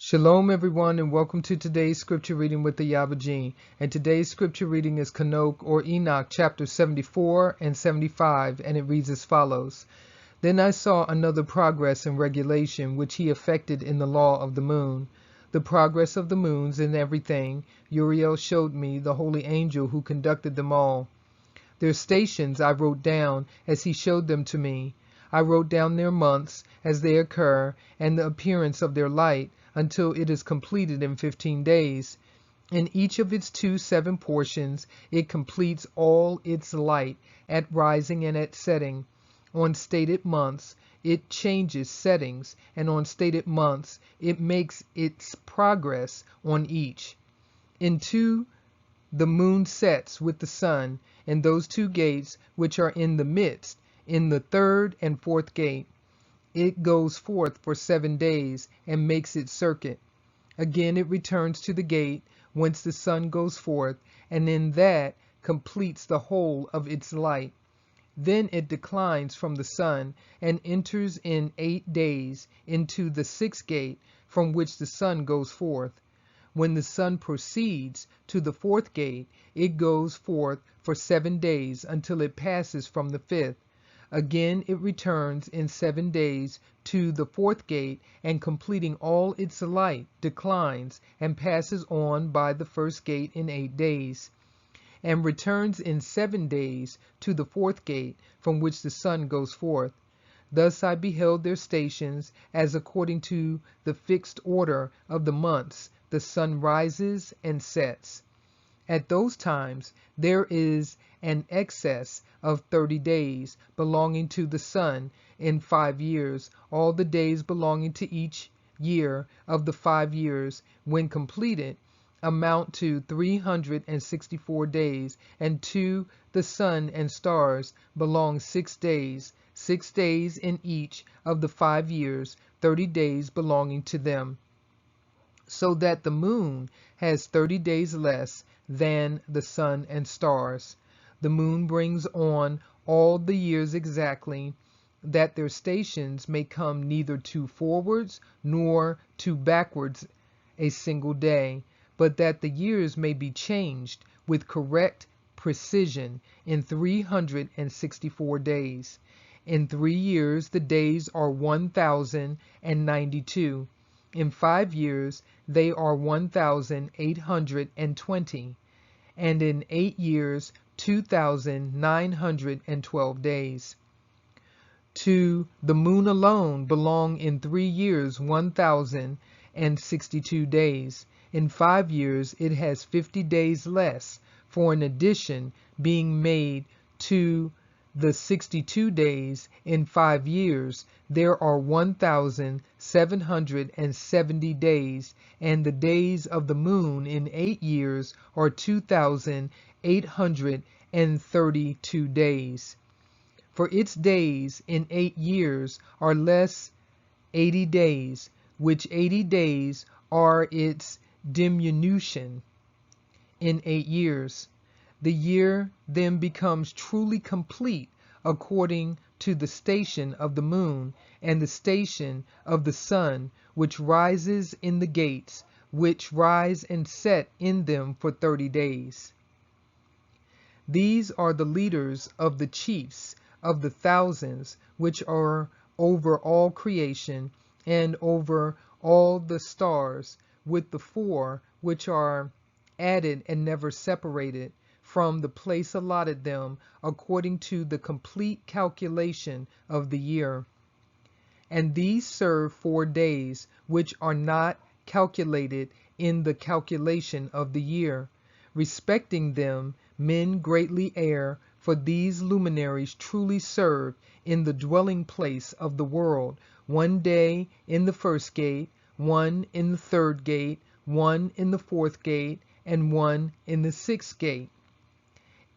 Shalom everyone, and welcome to today's scripture reading with the Ayaba. And today's scripture reading is Enoch chapter 74 and 75, and it reads as follows. Then I saw another progress and regulation which he effected in the law of the moon. The progress of the moons in everything, Uriel showed me the holy angel who conducted them all. Their stations I wrote down as he showed them to me. I wrote down their months as they occur, and the appearance of their light, until it is completed in 15 days. In each of its 7 portions, it completes all its light at rising and at setting. On stated months, it changes settings, and on stated months, it makes its progress on each. In 2, the moon sets with the sun in those 2 gates which are in the midst, in the 3rd and 4th gate. It goes forth for 7 days and makes its circuit. Again it returns to the gate whence the sun goes forth, and in that completes the whole of its light. Then it declines from the sun and enters in 8 days into the 6th gate from which the sun goes forth. When the sun proceeds to the 4th gate, it goes forth for 7 days until it passes from the 5th. Again it returns in 7 days to the 4th gate, and completing all its light, declines and passes on by the 1st gate in 8 days, and returns in 7 days to the 4th gate from which the sun goes forth. Thus I beheld their stations as according to the fixed order of the months the sun rises and sets. At those times there is an excess of 30 days belonging to the sun in 5 years, all the days belonging to each year of the 5 years, when completed, amount to 364 days, and to the sun and stars belong 6 days, 6 days in each of the 5 years, 30 days belonging to them, so that the moon has 30 days less than the sun and stars. The moon brings on all the years exactly, that their stations may come neither too forwards nor too backwards a single day, but that the years may be changed with correct precision in 364 days. In 3 years the days are 1,092. In 5 years they are 1,820, and in 8 years 2,912 days. To the moon alone belong in 3 years 1,062 days. In 5 years it has 50 days less, for an addition being made to the 62 days. In 5 years there are 1,770 days, and the days of the moon in 8 years are 2,832 days. For its days in 8 years are less 80 days, which 80 days are its diminution in 8 years. The year then becomes truly complete according to the station of the moon and the station of the sun, which rises in the gates, which rise and set in them for 30 days. These are the leaders of the chiefs of the thousands, which are over all creation and over all the stars, with the 4 which are added and never separated from the place allotted them according to the complete calculation of the year. And these serve 4 days, which are not calculated in the calculation of the year. Respecting them, men greatly err, for these luminaries truly serve in the dwelling place of the world, 1 day in the 1st gate, 1 in the 3rd gate, 1 in the 4th gate, and 1 in the 6th gate.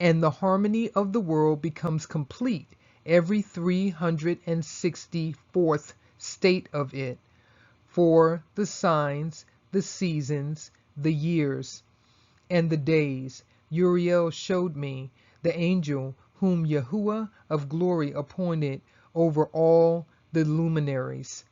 And the harmony of the world becomes complete every 364th state of it, for the signs, the seasons, the years, and the days. Uriel showed me the angel whom Yahuwah of glory appointed over all the luminaries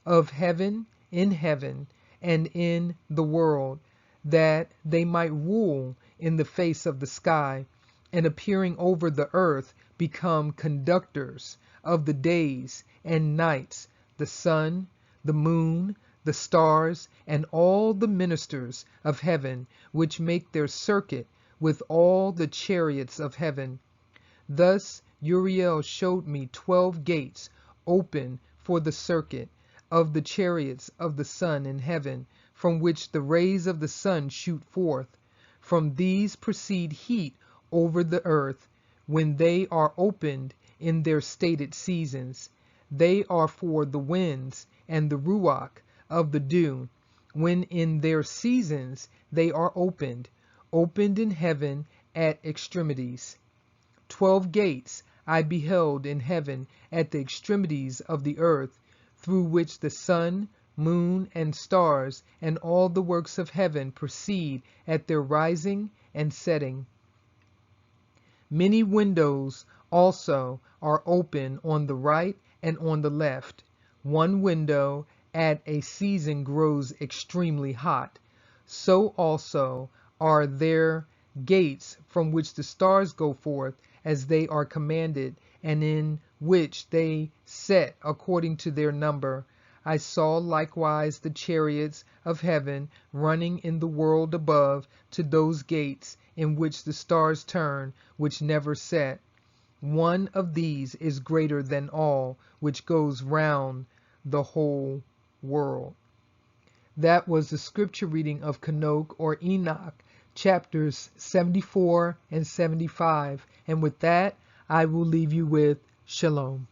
of heaven in heaven, and in the world, that they might rule in the face of the sky, and appearing over the earth become conductors of the days and nights, the sun, the moon, the stars, and all the ministers of heaven, which make their circuit with all the chariots of heaven. Thus Uriel showed me 12 gates open for the circuit of the chariots of the sun in heaven, from which the rays of the sun shoot forth. From these proceed heat over the earth, when they are opened in their stated seasons. They are for the winds and the ruach of the dew, when in their seasons they are opened in heaven at extremities. 12 gates I beheld in heaven at the extremities of the earth, through which the sun, moon, and stars, and all the works of heaven proceed at their rising and setting. Many windows also are open on the right and on the left. One window at a season grows extremely hot. So also are there gates from which the stars go forth as they are commanded, and in which they set according to their number. I saw likewise the chariots of heaven running in the world above to those gates in which the stars turn, which never set. One of these is greater than all, which goes round the whole world. That was the scripture reading of Enoch or Enoch, chapters 74 and 75. And with that, I will leave you with Shalom.